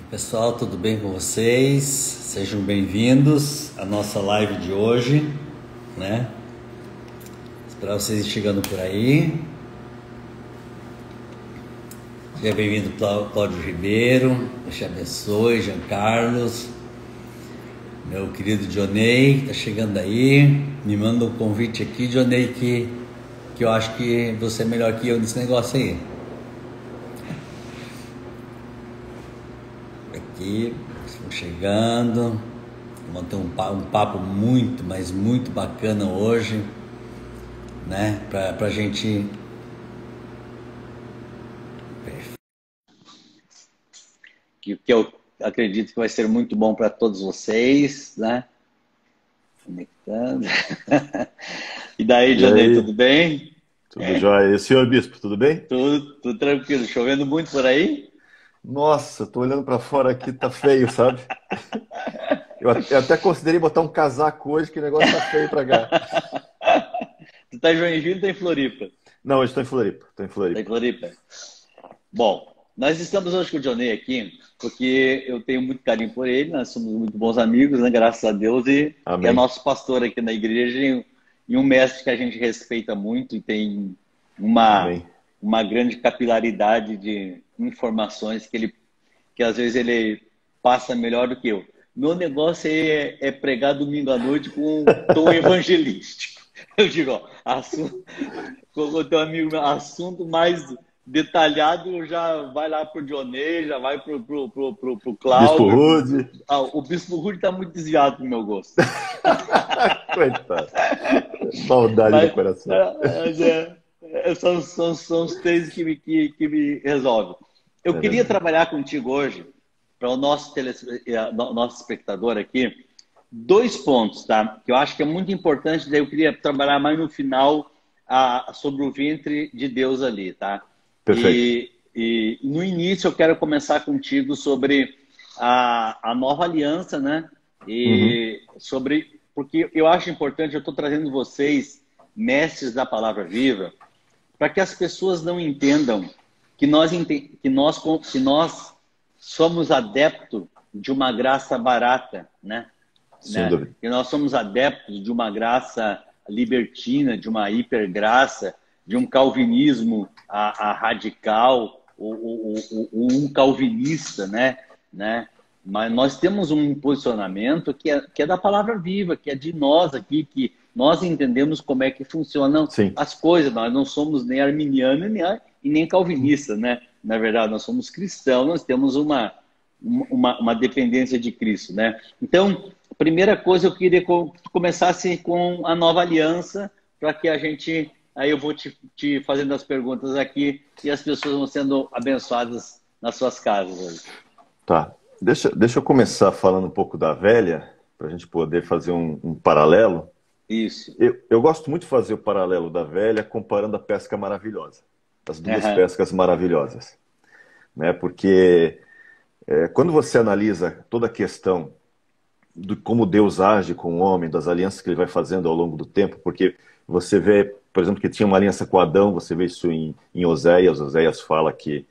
Pessoal, tudo bem com vocês? Sejam bem-vindos à nossa live de hoje, né? Esperar vocês chegando por aí. Seja bem-vindo, Cláudio Ribeiro. Deus te abençoe, Jean Carlos. Meu querido Dionei, tá chegando aí. Me manda um convite aqui, Dionei, que eu acho que você é melhor que eu nesse negócio aí. Aqui, estão chegando. Vamos ter um papo muito, mas muito bacana hoje, né? Pra gente. Que eu acredito que vai ser muito bom para todos vocês, né? Conectando. E daí, Dionei, tudo bem? Tudo jóia. E o senhor Bispo, tudo bem? Tudo tranquilo. Chovendo muito por aí? Nossa, tô olhando para fora aqui, tá feio, sabe? Eu até considerei botar um casaco hoje, que o negócio tá feio pra cá. Tu tá em Joinville ou tá em Floripa? Não, hoje tô em Floripa. Tá em Floripa. Bom, nós estamos hoje com o Dionei aqui, porque eu tenho muito carinho por ele, nós somos muito bons amigos, né? Graças a Deus, e é Amém. nosso pastor aqui na igreja e um mestre que a gente respeita muito e tem uma, Amém. uma grande capilaridade de informações que às vezes ele passa melhor do que eu. Meu negócio é pregar domingo à noite com um tom evangelístico. Eu digo, ó, como o teu amigo, assunto mais detalhado já vai lá pro Dionei, já vai pro Bispo Cláudio. Rude. O Bispo Rude tá muito desviado pro meu gosto. Coitado. Maldade do coração. São os três que me resolvem. Eu queria Verdade. trabalhar contigo hoje, para o nosso espectador aqui, 2 pontos, tá? Que eu acho que é muito importante, daí eu queria trabalhar mais no final sobre o ventre de Deus ali, tá? Perfeito. E no início eu quero começar contigo sobre a nova aliança, né? Uhum. E porque eu acho importante, eu estou trazendo vocês, mestres da palavra viva, para que as pessoas não entendam que nós somos adeptos de uma graça barata, né? Sem dúvida. Que nós somos adeptos de uma graça libertina, de uma hipergraça, de um calvinismo radical, ou um calvinista, né? Mas nós temos um posicionamento que é da palavra viva, que é de nós aqui, que nós entendemos como é que funcionam Sim. as coisas. Nós não somos nem arminiano e nem calvinista, né? Na verdade, nós somos cristãos, nós temos uma dependência de Cristo, né? Então, a primeira coisa, eu queria que tu começasse com a nova aliança, para que a gente... Aí eu vou te fazendo as perguntas aqui e as pessoas vão sendo abençoadas nas suas casas hoje. Tá. Deixa eu começar falando um pouco da velha, para a gente poder fazer um paralelo. Isso. Eu gosto muito de fazer o paralelo da velha comparando a pesca maravilhosa. As duas pescas maravilhosas. Né? Porque quando você analisa toda a questão de como Deus age com o homem, das alianças que ele vai fazendo ao longo do tempo, porque você vê, por exemplo, que tinha uma aliança com Adão, você vê isso em Oséias. Oséias fala que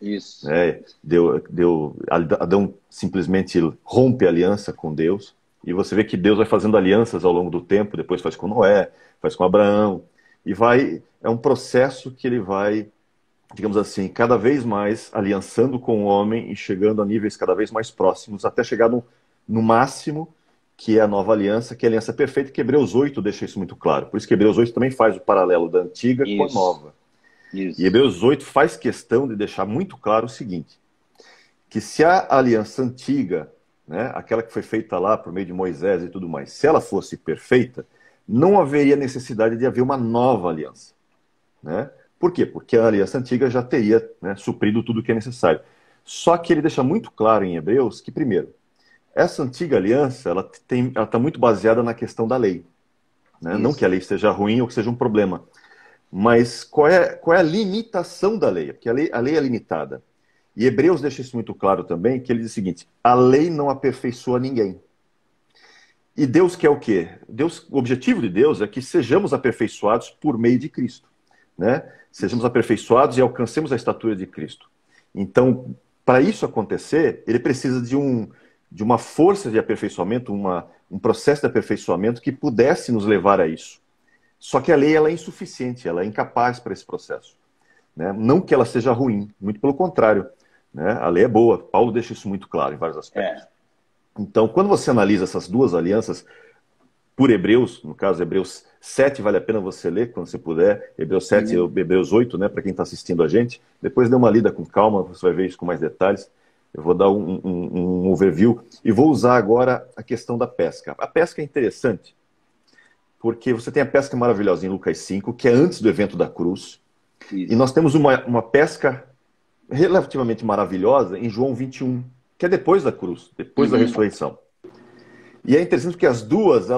Adão simplesmente rompe a aliança com Deus, e você vê que Deus vai fazendo alianças ao longo do tempo, depois faz com Noé, faz com Abraão, é um processo que ele vai, digamos assim, cada vez mais aliançando com o homem e chegando a níveis cada vez mais próximos, até chegar no máximo, que é a nova aliança, que é a aliança perfeita, que Hebreus 8 deixa isso muito claro. Por isso que Hebreus 8 também faz o paralelo da antiga com a nova. Isso. E Hebreus 8 faz questão de deixar muito claro o seguinte, que se a aliança antiga, né, aquela que foi feita lá por meio de Moisés e tudo mais, se ela fosse perfeita, não haveria necessidade de haver uma nova aliança. Né? Por quê? Porque a aliança antiga já teria, né, suprido tudo o que é necessário. Só que ele deixa muito claro em Hebreus que, primeiro, essa antiga aliança ela está muito baseada na questão da lei. Né? Não que a lei seja ruim ou que seja um problema, mas qual é a limitação da lei? Porque a lei é limitada. E Hebreus deixa isso muito claro também, que ele diz o seguinte, a lei não aperfeiçoa ninguém. E Deus quer o quê? O objetivo de Deus é que sejamos aperfeiçoados por meio de Cristo. Né? Sejamos aperfeiçoados e alcancemos a estatura de Cristo. Então, Para isso acontecer, ele precisa de uma força de aperfeiçoamento, um processo de aperfeiçoamento que pudesse nos levar a isso. Só que a lei ela é insuficiente, ela é incapaz para esse processo. Né? Não que ela seja ruim, muito pelo contrário. Né? A lei é boa, Paulo deixa isso muito claro em vários aspectos. Então, quando você analisa essas duas alianças, por Hebreus, no caso Hebreus 7, vale a pena você ler quando você puder, Hebreus 7 e Hebreus 8, né, para quem está assistindo a gente. Depois dê uma lida com calma, você vai ver isso com mais detalhes. Eu vou dar um overview e vou usar agora a questão da pesca. A pesca é interessante, porque você tem a pesca maravilhosa em Lucas 5, que é antes do evento da cruz, e nós temos uma pesca relativamente maravilhosa em João 21, que é depois da cruz, depois da ressurreição. E é interessante porque as duas,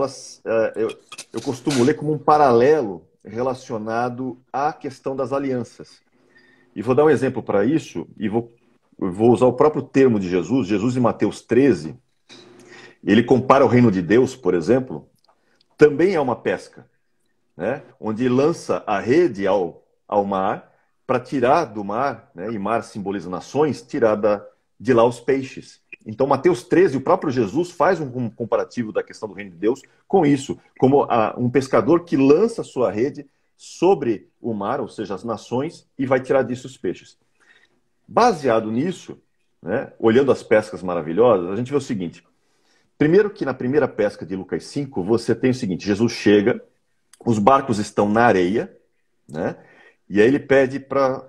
eu costumo ler como um paralelo relacionado à questão das alianças. E vou dar um exemplo para isso, e vou usar o próprio termo de Jesus. Jesus, em Mateus 13, ele compara o reino de Deus, por exemplo, também é uma pesca, né? Onde lança a rede ao mar para tirar do mar, né? E mar simboliza nações, tirar de lá os peixes. Então, Mateus 13, o próprio Jesus faz um comparativo da questão do reino de Deus com isso, como um pescador que lança sua rede sobre o mar, ou seja, as nações, e vai tirar disso os peixes. Baseado nisso, né, olhando as pescas maravilhosas, a gente vê o seguinte. Primeiro que na primeira pesca de Lucas 5, você tem o seguinte, Jesus chega, os barcos estão na areia, né, e aí ele pede para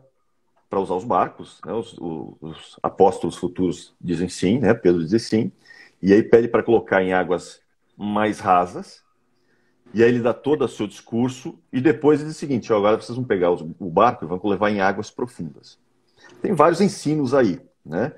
usar os barcos, né? Os apóstolos futuros dizem sim, né? Pedro diz sim, e aí pede para colocar em águas mais rasas, e aí ele dá todo o seu discurso, e depois ele diz o seguinte, agora vocês vão pegar o barco e vão levar em águas profundas. Tem vários ensinos aí, né?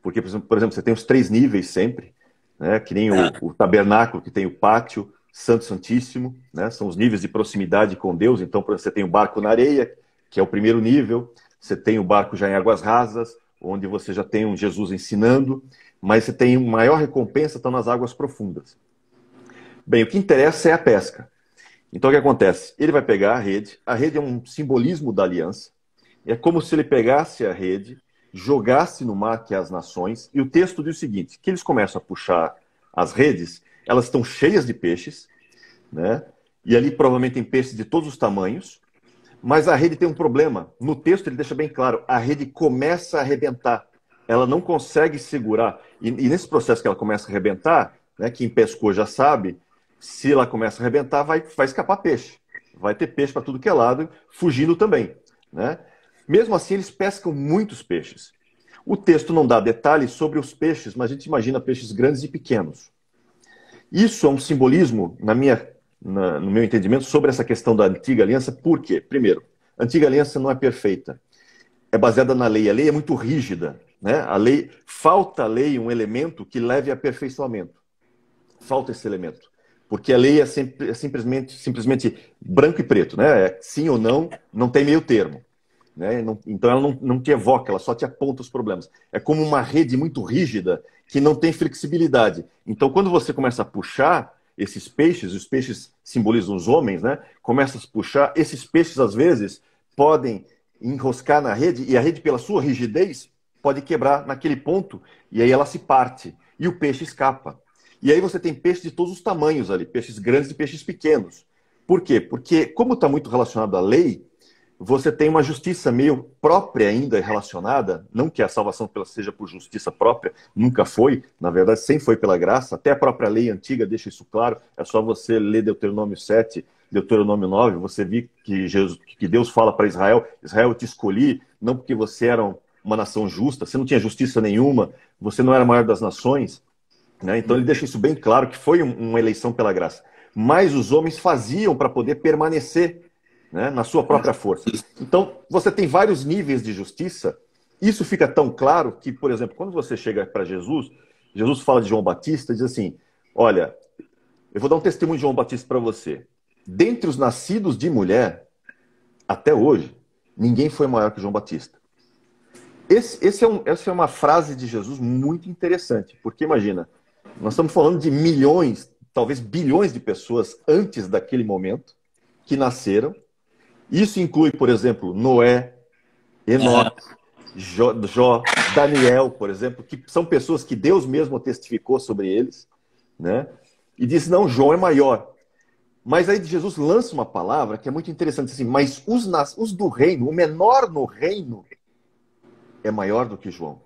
Porque, por exemplo, você tem os 3 níveis sempre, né? Que nem o tabernáculo, que tem o pátio, Santo Santíssimo, né? São os níveis de proximidade com Deus. Então, por exemplo, você tem o barco na areia, que é o primeiro nível. Você tem o barco já em águas rasas, onde você já tem um Jesus ensinando, mas você tem maior recompensa estão nas águas profundas. Bem, o que interessa é a pesca. Então, o que acontece? Ele vai pegar a rede é um simbolismo da aliança, é como se ele pegasse a rede, jogasse no mar, que é as nações, e o texto diz o seguinte, que eles começam a puxar as redes, elas estão cheias de peixes, né? E ali provavelmente tem peixes de todos os tamanhos, mas a rede tem um problema. No texto ele deixa bem claro, a rede começa a arrebentar. Ela não consegue segurar. E nesse processo que ela começa a arrebentar, né, quem pescou já sabe, se ela começa a arrebentar, vai escapar peixe. Vai ter peixe para tudo que é lado, fugindo também. Né? Mesmo assim, eles pescam muitos peixes. O texto não dá detalhes sobre os peixes, mas a gente imagina peixes grandes e pequenos. Isso é um simbolismo, no meu entendimento, sobre essa questão da antiga aliança. Por quê? Primeiro, a antiga aliança não é perfeita. É baseada na lei. A lei é muito rígida. Né? Falta à lei um elemento que leve a aperfeiçoamento. Falta esse elemento. Porque a lei é simplesmente branco e preto. Né? É sim ou não, não tem meio termo. Né? Então ela não te evoca, ela só te aponta os problemas. É como uma rede muito rígida que não tem flexibilidade. Então quando você começa a puxar esses peixes, os peixes simbolizam os homens, né? Começa a puxar, esses peixes às vezes podem enroscar na rede e a rede pela sua rigidez pode quebrar naquele ponto e aí ela se parte e o peixe escapa. E aí você tem peixes de todos os tamanhos ali, peixes grandes e peixes pequenos. Por quê? Porque como está muito relacionado à lei, você tem uma justiça meio própria ainda relacionada, não que a salvação seja por justiça própria, nunca foi, na verdade sempre foi pela graça, até a própria lei antiga deixa isso claro, é só você ler Deuteronômio 7, Deuteronômio 9, você vê que Deus fala para Israel, Israel, eu te escolhi, não porque você era uma nação justa, você não tinha justiça nenhuma, você não era a maior das nações, né? Então ele deixa isso bem claro, que foi uma eleição pela graça. Mas os homens faziam para poder permanecer, né, na sua própria força. Então, você tem vários níveis de justiça. Isso fica tão claro que, por exemplo, quando você chega para Jesus, Jesus fala de João Batista e diz assim, olha, eu vou dar um testemunho de João Batista para você. Dentre os nascidos de mulher, até hoje, ninguém foi maior que João Batista. Essa é uma frase de Jesus muito interessante, porque imagina, nós estamos falando de milhões, talvez bilhões de pessoas antes daquele momento, que nasceram. Isso inclui, por exemplo, Noé, Enoque, Jó, Daniel, por exemplo, que são pessoas que Deus mesmo testificou sobre eles, né? E diz, não, João é maior. Mas aí Jesus lança uma palavra que é muito interessante, assim, mas os do reino, o menor no reino, é maior do que João.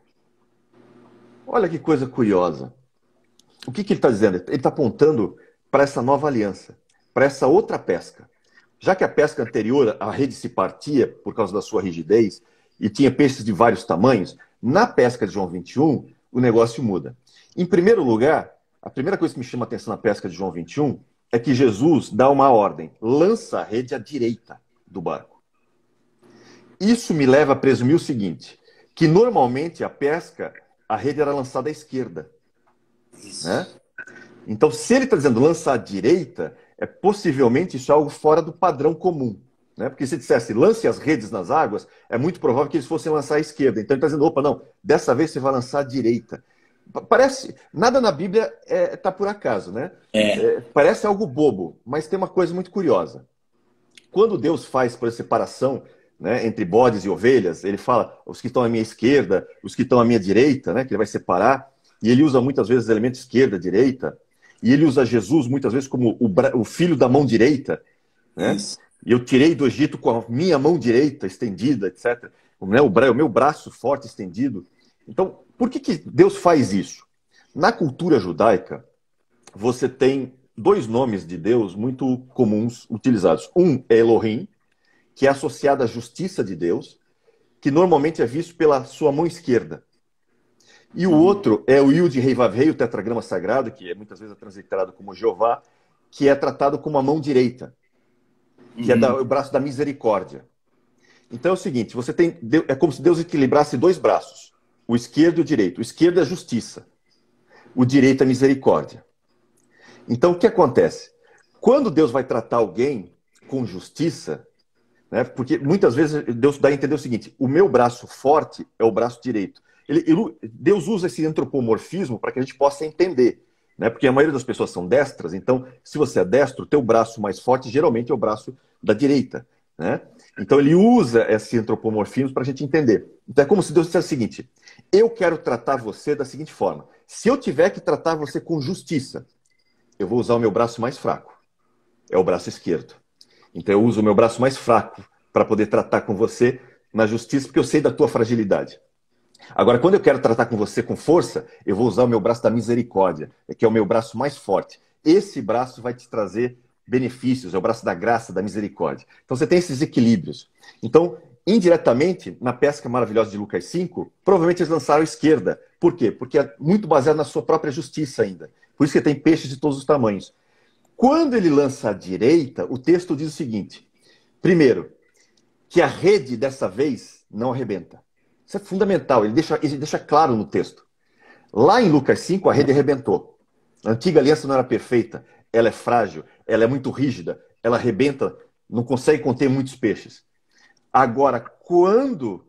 Olha que coisa curiosa. O que ele está dizendo? Ele está apontando para essa nova aliança, para essa outra pesca. Já que a pesca anterior, a rede se partia por causa da sua rigidez e tinha peixes de vários tamanhos, na pesca de João 21, o negócio muda. Em primeiro lugar, a primeira coisa que me chama a atenção na pesca de João 21 é que Jesus dá uma ordem, lança a rede à direita do barco. Isso me leva a presumir o seguinte, que normalmente a pesca, a rede era lançada à esquerda. Né? Então, se ele está dizendo lançar à direita, possivelmente isso é algo fora do padrão comum. Né? Porque se dissesse lance as redes nas águas, é muito provável que eles fossem lançar à esquerda. Então ele está dizendo, opa, não, dessa vez você vai lançar à direita. Parece, nada na Bíblia está por acaso, né? Parece algo bobo, mas tem uma coisa muito curiosa. Quando Deus faz, por separação, né, entre bodes e ovelhas, ele fala os que estão à minha esquerda, os que estão à minha direita, né, que ele vai separar, e ele usa muitas vezes elementos esquerda, direita, e ele usa Jesus muitas vezes como o filho da mão direita, né? E eu tirei do Egito com a minha mão direita estendida, etc. Né, o meu braço forte estendido. Então, por que Deus faz isso? Na cultura judaica, você tem dois nomes de Deus muito comuns utilizados. Um é Elohim, que é associado à justiça de Deus, que normalmente é visto pela sua mão esquerda. E o outro é o Yud Rei Vav Rei, o tetragrama sagrado, que muitas vezes é transliterado como Jeová, que é tratado como a mão direita, que é o braço da misericórdia. Então é o seguinte, você tem, é como se Deus equilibrasse dois braços, o esquerdo e o direito. O esquerdo é justiça, o direito é misericórdia. Então o que acontece? Quando Deus vai tratar alguém com justiça, né, porque muitas vezes Deus dá a entender o seguinte, o meu braço forte é o braço direito. Deus usa esse antropomorfismo para que a gente possa entender, né? Porque a maioria das pessoas são destras, então se você é destro, o teu braço mais forte geralmente é o braço da direita, né? Então ele usa esse antropomorfismo para a gente entender. Então é como se Deus dissesse o seguinte, eu quero tratar você da seguinte forma, se eu tiver que tratar você com justiça, eu vou usar o meu braço mais fraco, é o braço esquerdo. Então eu uso o meu braço mais fraco para poder tratar com você na justiça, porque eu sei da tua fragilidade. Agora, quando eu quero tratar com você com força, eu vou usar o meu braço da misericórdia, que é o meu braço mais forte. Esse braço vai te trazer benefícios, é o braço da graça, da misericórdia. Então você tem esses equilíbrios. Então, indiretamente, na pesca maravilhosa de Lucas 5, provavelmente eles lançaram à esquerda. Por quê? Porque é muito baseado na sua própria justiça ainda. Por isso que tem peixes de todos os tamanhos. Quando ele lança à direita, o texto diz o seguinte. Primeiro, que a rede dessa vez não arrebenta. Isso é fundamental, ele deixa claro no texto. Lá em Lucas 5, a rede arrebentou. A antiga aliança não era perfeita, ela é frágil, ela é muito rígida, ela arrebenta, não consegue conter muitos peixes. Agora, quando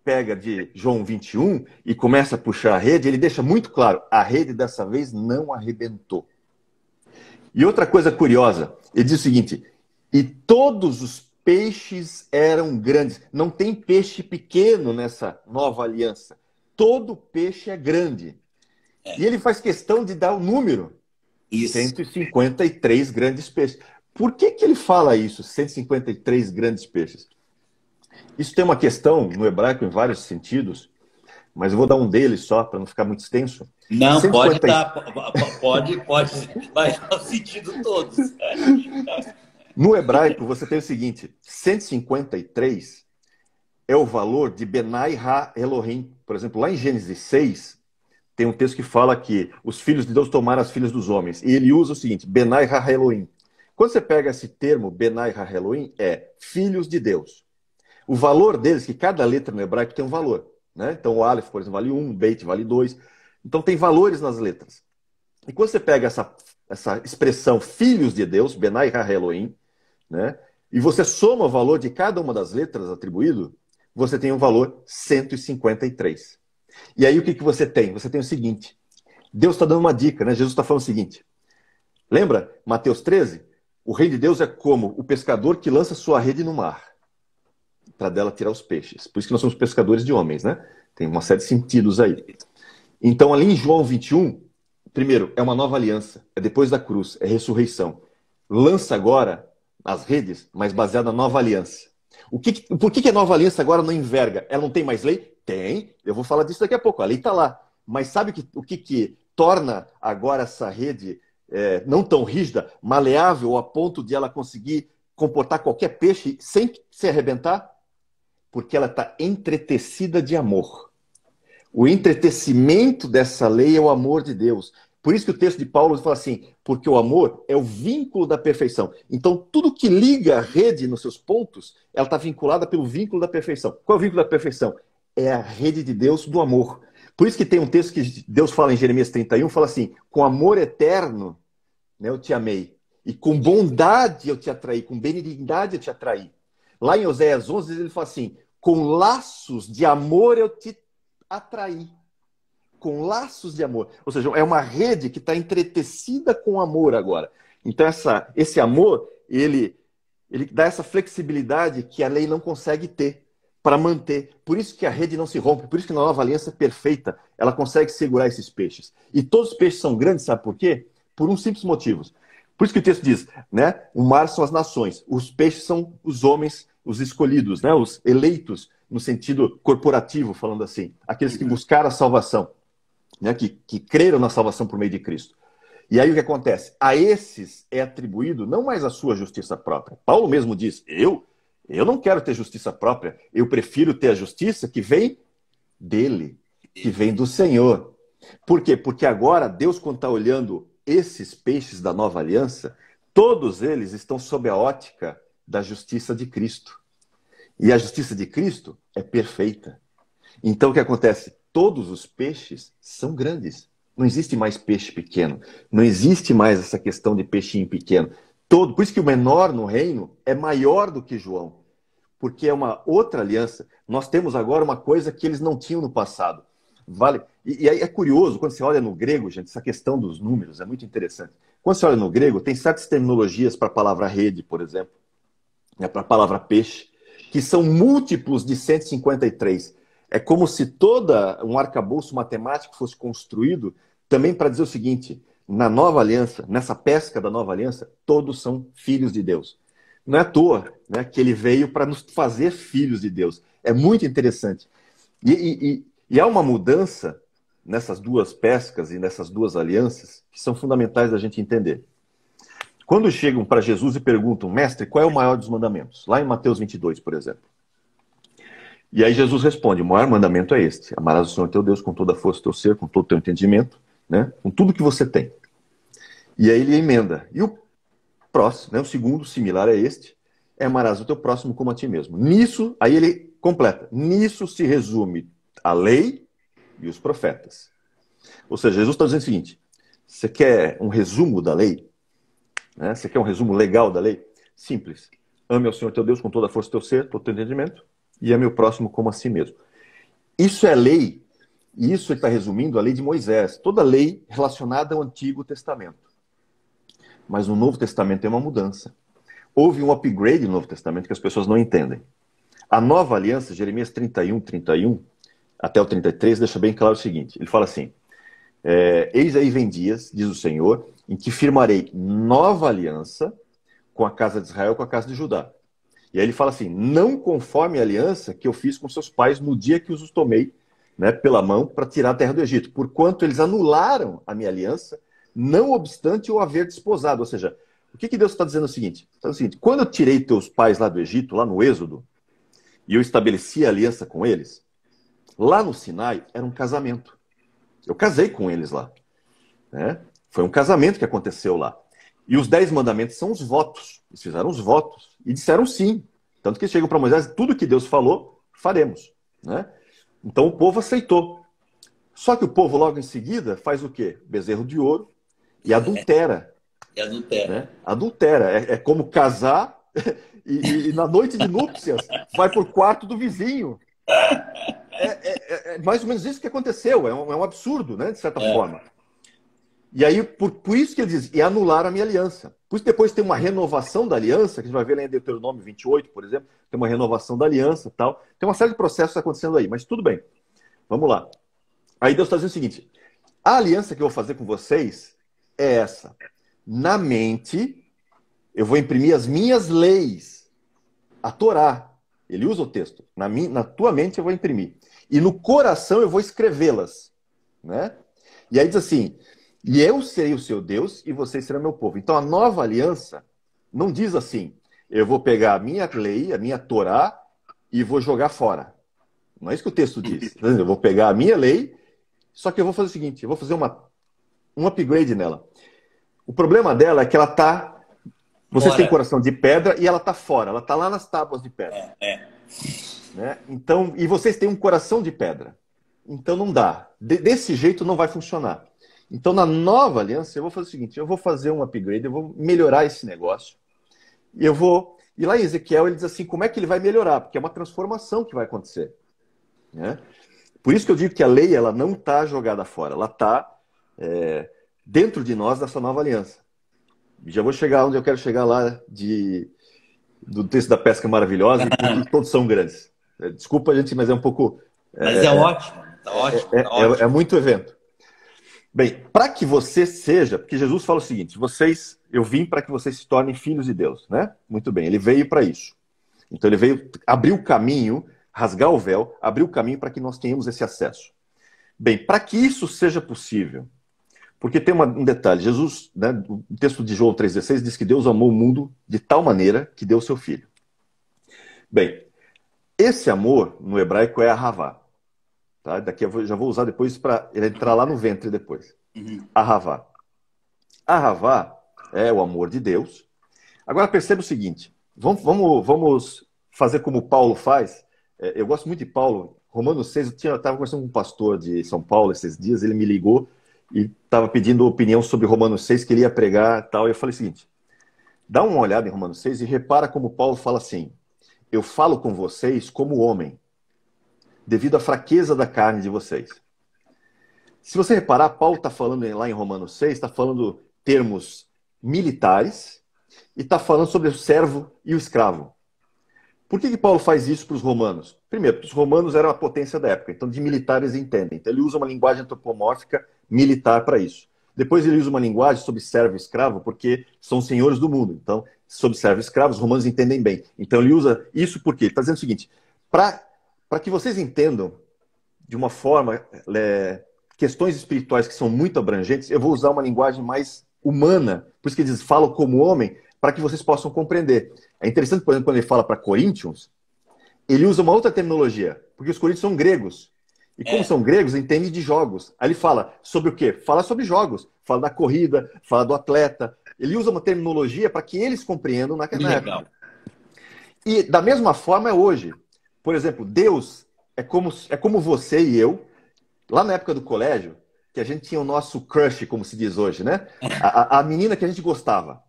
pega de João 21 e começa a puxar a rede, ele deixa muito claro, a rede dessa vez não arrebentou. E outra coisa curiosa, ele diz o seguinte, e todos os peixes eram grandes. Não tem peixe pequeno nessa nova aliança. Todo peixe é grande. E ele faz questão de dar o número. Isso. 153 grandes peixes. Por que ele fala isso, 153 grandes peixes? Isso tem uma questão no hebraico em vários sentidos, mas eu vou dar um deles só, para não ficar muito extenso. Não, 150... pode, vai dar o sentido todos. No hebraico, você tem o seguinte, 153 é o valor de Benai Ha Elohim. Por exemplo, lá em Gênesis 6, tem um texto que fala que os filhos de Deus tomaram as filhas dos homens. E ele usa o seguinte, Benai Ha Elohim. Quando você pega esse termo, Benai Ha Elohim, é filhos de Deus. O valor deles, que cada letra no hebraico tem um valor. Né? Então o Aleph, por exemplo, vale 1, o Beit vale 2. Então tem valores nas letras. E quando você pega essa expressão filhos de Deus, Benai Ha Elohim, né? E você soma o valor de cada uma das letras atribuído, você tem um valor 153. E aí o que você tem? Você tem o seguinte, Deus está dando uma dica, né? Jesus está falando o seguinte, lembra Mateus 13? O reino de Deus é como o pescador que lança sua rede no mar. para dela tirar os peixes. Por isso que nós somos pescadores de homens, né? Tem uma série de sentidos aí. Então, ali em João 21, primeiro, é uma nova aliança. É depois da cruz, é ressurreição. Lança agora as redes, mas baseada na nova aliança. Por que a nova aliança agora não enverga? Ela não tem mais lei? Tem. Eu vou falar disso daqui a pouco. A lei está lá. Mas sabe o que torna agora essa rede não tão rígida, maleável, a ponto de ela conseguir comportar qualquer peixe sem se arrebentar? Porque ela está entretecida de amor. O entretecimento dessa lei é o amor de Deus. Por isso que o texto de Paulo fala assim, porque o amor é o vínculo da perfeição. Então, tudo que liga a rede nos seus pontos, ela está vinculada pelo vínculo da perfeição. Qual é o vínculo da perfeição? É a rede de Deus do amor. Por isso que tem um texto que Deus fala em Jeremias 31, fala assim, com amor eterno, né, eu te amei, e com bondade eu te atraí, com benignidade eu te atraí. Lá em Oséias 11, ele fala assim, com laços de amor eu te atraí. Com laços de amor. Ou seja, é uma rede que está entretecida com amor agora. Então, esse amor, ele dá essa flexibilidade que a lei não consegue ter para manter. Por isso que a rede não se rompe. Por isso que a nova aliança é perfeita. Ela consegue segurar esses peixes. E todos os peixes são grandes, sabe por quê? Por um simples motivo. Por isso que o texto diz, né? O mar são as nações. Os peixes são os homens, os escolhidos, né? Os eleitos, no sentido corporativo, falando assim. Aqueles que buscaram a salvação. Né, que creram na salvação por meio de Cristo. E aí o que acontece? A esses é atribuído não mais a sua justiça própria. Paulo mesmo diz, eu não quero ter justiça própria, eu prefiro ter a justiça que vem dele, que vem do Senhor. Por quê? Porque agora Deus, quando está olhando esses peixes da nova aliança, todos eles estão sob a ótica da justiça de Cristo. E a justiça de Cristo é perfeita. Então o que acontece? Todos os peixes são grandes. Não existe mais peixe pequeno. Não existe mais essa questão de peixinho pequeno. Por isso que o menor no reino é maior do que João. Porque é uma outra aliança. Nós temos agora uma coisa que eles não tinham no passado. Vale? E aí é curioso, quando você olha no grego, gente, essa questão dos números é muito interessante. Quando você olha no grego, tem certas terminologias para a palavra rede, por exemplo, né, para a palavra peixe, que são múltiplos de 153. É como se todo um arcabouço matemático fosse construído também para dizer o seguinte, na nova aliança, nessa pesca da nova aliança, todos são filhos de Deus. Não é à toa, né, que ele veio para nos fazer filhos de Deus. É muito interessante. E há uma mudança nessas duas pescas e nessas duas alianças que são fundamentais da gente entender. Quando chegam para Jesus e perguntam, mestre, qual é o maior dos mandamentos? Lá em Mateus 22, por exemplo. E aí Jesus responde, o maior mandamento é este, amarás o Senhor teu Deus com toda a força do teu ser, com todo o teu entendimento, né? Com tudo que você tem. E aí ele emenda. E o próximo, né? O segundo, similar a este, é amarás o teu próximo como a ti mesmo. Nisso, aí ele completa, nisso se resume a lei e os profetas. Ou seja, Jesus está dizendo o seguinte, você quer um resumo da lei? Né? Você quer um resumo legal da lei? Simples. Ame ao Senhor teu Deus com toda a força do teu ser, todo o teu entendimento, e ame o próximo como a si mesmo. Isso é lei, e isso ele está resumindo a lei de Moisés, toda lei relacionada ao Antigo Testamento. Mas no Novo Testamento tem uma mudança. Houve um upgrade no Novo Testamento que as pessoas não entendem. A nova aliança, Jeremias 31, até o 33, deixa bem claro o seguinte, ele fala assim, eis aí vem dias, diz o Senhor, em que firmarei nova aliança com a casa de Israel, com a casa de Judá. E aí ele fala assim, não conforme a aliança que eu fiz com seus pais no dia que os tomei, né, pela mão para tirar a terra do Egito, porquanto eles anularam a minha aliança, não obstante eu haver desposado. Ou seja, o que Deus está dizendo é o seguinte, quando eu tirei teus pais lá do Egito, lá no Êxodo, e eu estabeleci a aliança com eles, lá no Sinai era um casamento. Eu casei com eles lá. Né? Foi um casamento que aconteceu lá. E os 10 mandamentos são os votos. Eles fizeram os votos e disseram sim. Tanto que eles chegam para Moisés, tudo que Deus falou, faremos. Né? Então o povo aceitou. Só que o povo logo em seguida faz o quê? Bezerro de ouro e adultera. E adultera. Né? Adultera. É como casar e na noite de núpcias vai para o quarto do vizinho. É mais ou menos isso que aconteceu. É um absurdo, né? De certa forma. E aí, por isso que ele diz, e anularam a minha aliança. Por isso depois tem uma renovação da aliança, que a gente vai ver lá em Deuteronômio 28, por exemplo, tem uma renovação da aliança e tal. Tem uma série de processos acontecendo aí, mas tudo bem. Vamos lá. Aí Deus está dizendo o seguinte, a aliança que eu vou fazer com vocês é essa. Na mente, eu vou imprimir as minhas leis, a Torá. Ele usa o texto. Na tua mente eu vou imprimir. E no coração eu vou escrevê-las. Né? E aí diz assim, e eu serei o seu Deus e vocês serão meu povo. Então a nova aliança não diz assim, eu vou pegar a minha lei, a minha Torá e vou jogar fora. Não é isso que o texto diz. Eu vou pegar a minha lei, só que eu vou fazer o seguinte, eu vou fazer um upgrade nela. O problema dela é que ela está... Vocês têm coração de pedra e ela está fora. Ela está lá nas tábuas de pedra. Né? Então, e vocês têm um coração de pedra. Então não dá. Desse jeito não vai funcionar. Então na nova aliança eu vou fazer o seguinte, eu vou fazer um upgrade, eu vou melhorar esse negócio. E lá em Ezequiel ele diz assim, como é que ele vai melhorar? Porque é uma transformação que vai acontecer. Né? Por isso que eu digo que a lei ela não está jogada fora. Ela está dentro de nós dessa nova aliança. Já vou chegar onde eu quero chegar lá do texto da pesca maravilhosa e todos são grandes. Desculpa, gente, mas é um pouco... Mas é ótimo. Tá ótimo, tá ótimo. É muito evento. Bem, para que você seja... Porque Jesus fala o seguinte, eu vim para que vocês se tornem filhos de Deus. Né? Muito bem, ele veio para isso. Então ele veio abrir o caminho, rasgar o véu, abrir o caminho para que nós tenhamos esse acesso. Bem, para que isso seja possível... Porque tem um detalhe, Jesus, né, o texto de João 3,16 diz que Deus amou o mundo de tal maneira que deu o seu filho. Bem, esse amor no hebraico é ahavá. Tá? Daqui eu já vou usar depois para ele entrar lá no ventre depois. Ahavá. Ahavá é o amor de Deus. Agora perceba o seguinte, vamos fazer como Paulo faz. Eu gosto muito de Paulo. Romanos 6, eu estava conversando com um pastor de São Paulo esses dias, ele me ligou e estava pedindo opinião sobre Romanos 6, que ele ia pregar e tal. E eu falei o seguinte, dá uma olhada em Romanos 6 e repara como Paulo fala assim, eu falo com vocês como homem, devido à fraqueza da carne de vocês. Se você reparar, Paulo está falando lá em Romanos 6, está falando termos militares e está falando sobre o servo e o escravo. Por que Paulo faz isso para os romanos? Primeiro, os romanos eram a potência da época, então de militares entendem. Então ele usa uma linguagem antropomórfica militar para isso. Depois ele usa uma linguagem sobre servo e escravo, porque são senhores do mundo. Então, sobre servo e escravo, os romanos entendem bem. Então ele usa isso porque ele está dizendo o seguinte, para que vocês entendam de uma forma questões espirituais que são muito abrangentes, eu vou usar uma linguagem mais humana, por isso que ele diz, falo como homem, para que vocês possam compreender. É interessante, por exemplo, quando ele fala para Coríntios, ele usa uma outra terminologia, porque os coríntios são gregos. E como são gregos, entendem de jogos. Aí ele fala sobre o quê? Fala sobre jogos. Fala da corrida, fala do atleta. Ele usa uma terminologia para que eles compreendam naquela época. E da mesma forma é hoje. Por exemplo, Deus é como você e eu, lá na época do colégio, que a gente tinha o nosso crush, como se diz hoje, né? A menina que a gente gostava.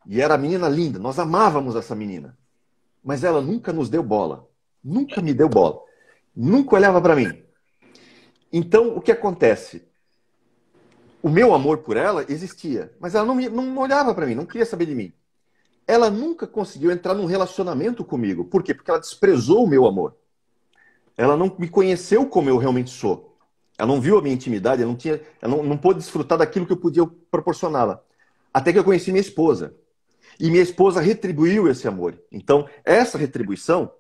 E era a menina linda, nós amávamos essa menina. Mas ela nunca nos deu bola. Nunca me deu bola. Nunca olhava para mim. Então, o que acontece? O meu amor por ela existia, mas ela não olhava para mim, não queria saber de mim. Ela nunca conseguiu entrar num relacionamento comigo. Por quê? Porque ela desprezou o meu amor. Ela não me conheceu como eu realmente sou. Ela não viu a minha intimidade, ela não pôde desfrutar daquilo que eu podia proporcioná-la. Até que eu conheci minha esposa. E minha esposa retribuiu esse amor. Então, essa retribuição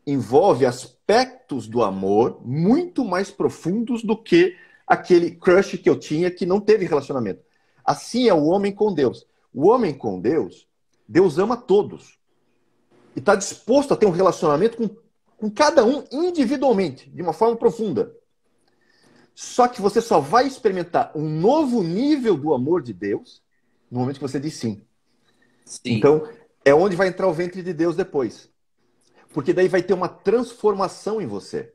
envolve aspectos do amor muito mais profundos do que aquele crush que eu tinha que não teve relacionamento. Assim é o homem com Deus. O homem com Deus, Deus ama todos. E está disposto a ter um relacionamento com cada um individualmente, de uma forma profunda. Só que você só vai experimentar um novo nível do amor de Deus no momento que você diz sim. Então, é onde vai entrar o ventre de Deus depois. Porque daí vai ter uma transformação em você.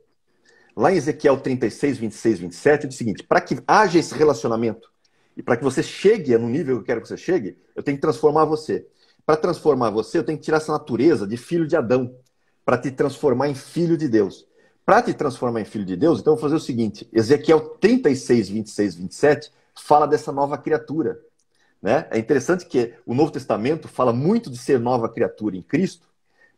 Lá em Ezequiel 36, 26, 27, diz o seguinte, para que haja esse relacionamento e para que você chegue no nível que eu quero que você chegue, eu tenho que transformar você. Para transformar você, eu tenho que tirar essa natureza de filho de Adão, para te transformar em filho de Deus. Para te transformar em filho de Deus, então eu vou fazer o seguinte, Ezequiel 36, 26, 27, fala dessa nova criatura. Né? É interessante que o Novo Testamento fala muito de ser nova criatura em Cristo,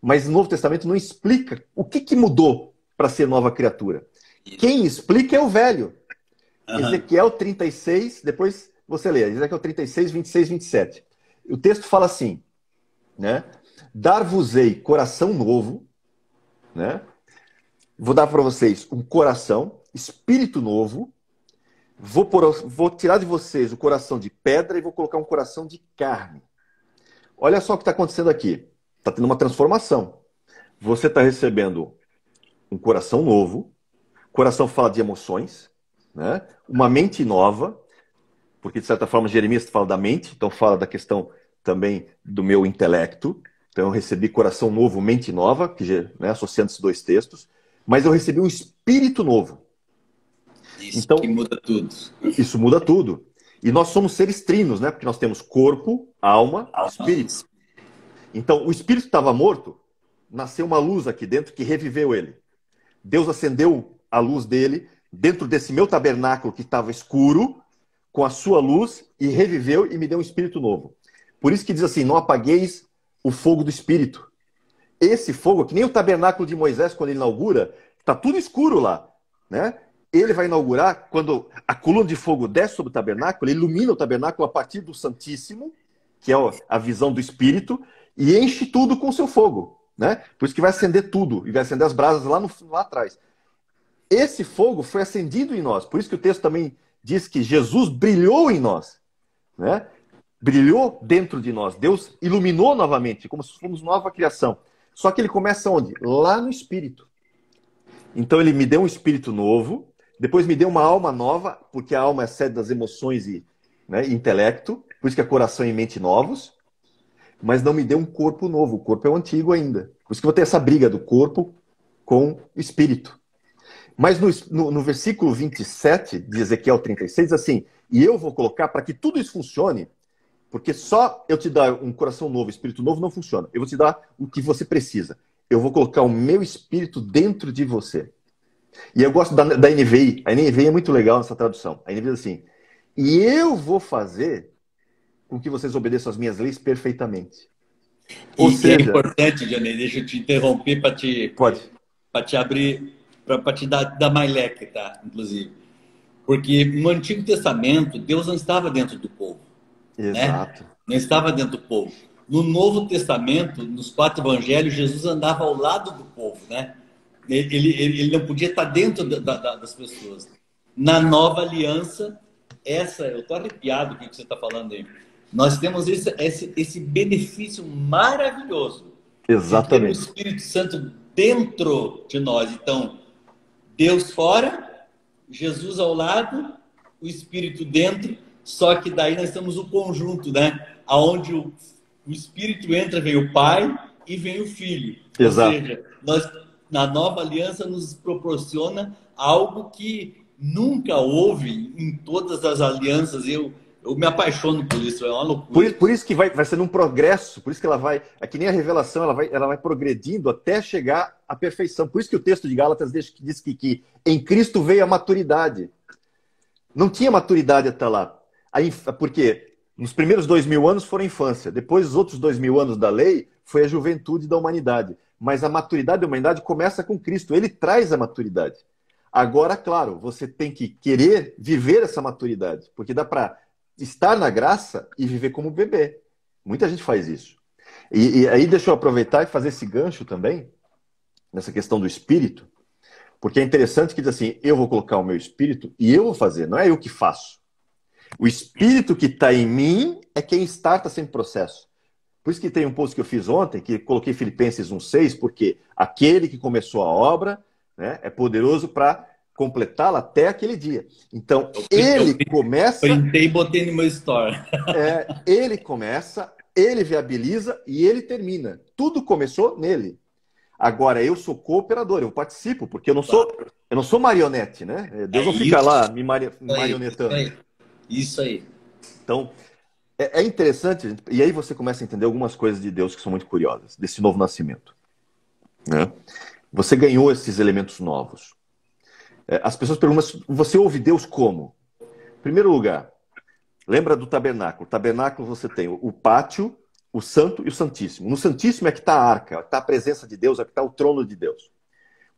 mas o Novo Testamento não explica o que mudou para ser nova criatura. Quem explica é o velho. Ezequiel 36, depois você lê, Ezequiel 36, 26, 27. O texto fala assim, né? Dar-vos-ei coração novo, né? Vou dar para vocês um coração, espírito novo, vou tirar de vocês o coração de pedra e vou colocar um coração de carne. Olha só o que está acontecendo aqui. Está tendo uma transformação. Você está recebendo um coração novo, coração fala de emoções, né? Uma mente nova, porque de certa forma Jeremias fala da mente, então fala da questão também do meu intelecto. Então eu recebi coração novo, mente nova, que, né, associando esses dois textos, mas eu recebi um espírito novo. Isso então, que muda tudo. Isso muda tudo. E nós somos seres trinos, né? Porque nós temos corpo, alma, espírito. Então, o espírito estava morto, nasceu uma luz aqui dentro que reviveu ele. Deus acendeu a luz dele dentro desse meu tabernáculo que estava escuro, com a sua luz, e reviveu e me deu um espírito novo. Por isso que diz assim, não apagueis o fogo do espírito. Esse fogo, que nem o tabernáculo de Moisés, quando ele inaugura, está tudo escuro lá, né? Ele vai inaugurar, quando a coluna de fogo desce sobre o tabernáculo, ele ilumina o tabernáculo a partir do Santíssimo, que é a visão do Espírito, e enche tudo com o seu fogo, né? Por isso que vai acender tudo, e vai acender as brasas lá atrás. Esse fogo foi acendido em nós, por isso que o texto também diz que Jesus brilhou em nós, né? Brilhou dentro de nós. Deus iluminou novamente, como se fôssemos nova criação. Só que ele começa onde? Lá no Espírito. Então ele me deu um espírito novo, depois me deu uma alma nova, porque a alma é a sede das emoções e, né, intelecto, por isso que é coração e mente novos, mas não me deu um corpo novo, o corpo é o antigo ainda. Por isso que eu vou ter essa briga do corpo com o espírito. Mas no versículo 27 de Ezequiel 36, diz assim, e eu vou colocar para que tudo isso funcione, porque só eu te dar um coração novo, espírito novo, não funciona. Eu vou te dar o que você precisa. Eu vou colocar o meu espírito dentro de você. E eu gosto da NVI. A NVI é muito legal nessa tradução. A NVI diz assim, e eu vou fazer com que vocês obedeçam as minhas leis perfeitamente. Ou seja... é importante, Johnny, deixa eu te interromper para te abrir, para te dar mais leque, tá? Inclusive. Porque no Antigo Testamento, Deus não estava dentro do povo. Exato. Né? Não estava dentro do povo. No Novo Testamento, nos 4 evangelhos, Jesus andava ao lado do povo, né? Ele não podia estar dentro das pessoas. Na nova aliança, eu estou arrepiado com o que você está falando aí. Nós temos esse benefício maravilhoso. Exatamente. De ter o Espírito Santo dentro de nós. Então, Deus fora, Jesus ao lado, o Espírito dentro, só que daí nós temos o conjunto, né? Onde o Espírito entra, vem o Pai e vem o Filho. Exato. Ou seja, nós, na nova aliança, nos proporciona algo que nunca houve em todas as alianças. Eu me apaixono por isso, é uma loucura. Por isso que vai sendo um progresso, por isso que ela vai... É que nem a revelação, ela vai progredindo até chegar à perfeição. Por isso que o texto de Gálatas diz que em Cristo veio a maturidade. Não tinha maturidade até lá. Porque nos primeiros 2000 anos foram a infância. Depois, os outros 2000 anos da lei, foi a juventude da humanidade. Mas a maturidade da humanidade começa com Cristo. Ele traz a maturidade. Agora, claro, você tem que querer viver essa maturidade. Porque dá para estar na graça e viver como bebê. Muita gente faz isso. E aí deixa eu aproveitar e fazer esse gancho também, nessa questão do espírito. Porque é interessante que diz assim, eu vou colocar o meu espírito e eu vou fazer, não é eu que faço. O espírito que está em mim é quem starta sempre o processo. Por isso que tem um post que eu fiz ontem, que coloquei Filipenses 1,6, porque aquele que começou a obra, né, é poderoso para completá-la até aquele dia. Então, ele começa... Printei e botei no meu story. Ele começa, ele viabiliza e ele termina. Tudo começou nele. Agora, eu sou cooperador, eu participo, porque eu não sou marionete, né? Deus não fica lá me marionetando. Isso aí. Então, é interessante, e aí você começa a entender algumas coisas de Deus que são muito curiosas, desse novo nascimento. Né? Você ganhou esses elementos novos. As pessoas perguntam, mas você ouve Deus como? Em primeiro lugar, Lembra do tabernáculo? O tabernáculo você tem o pátio, o santo e o santíssimo. No santíssimo é que está a arca, está a presença de Deus, é que está o trono de Deus.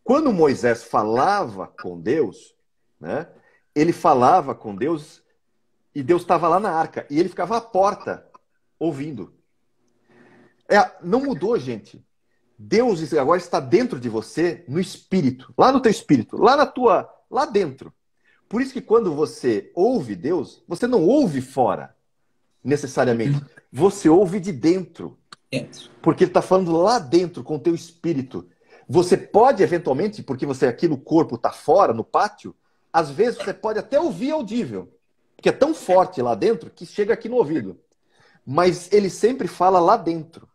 Quando Moisés falava com Deus, né, ele falava com Deus e Deus estava lá na arca. E ele ficava à porta, ouvindo. Não mudou, gente. Deus agora está dentro de você, no espírito. Lá no teu espírito. Lá dentro. Por isso que quando você ouve Deus, você não ouve fora, necessariamente. Você ouve de dentro. Porque ele está falando lá dentro, com o teu espírito. Você pode, eventualmente, porque você aqui no corpo está fora, no pátio, às vezes você pode até ouvir audível. Porque é tão forte lá dentro que chega aqui no ouvido. Mas ele sempre fala lá dentro.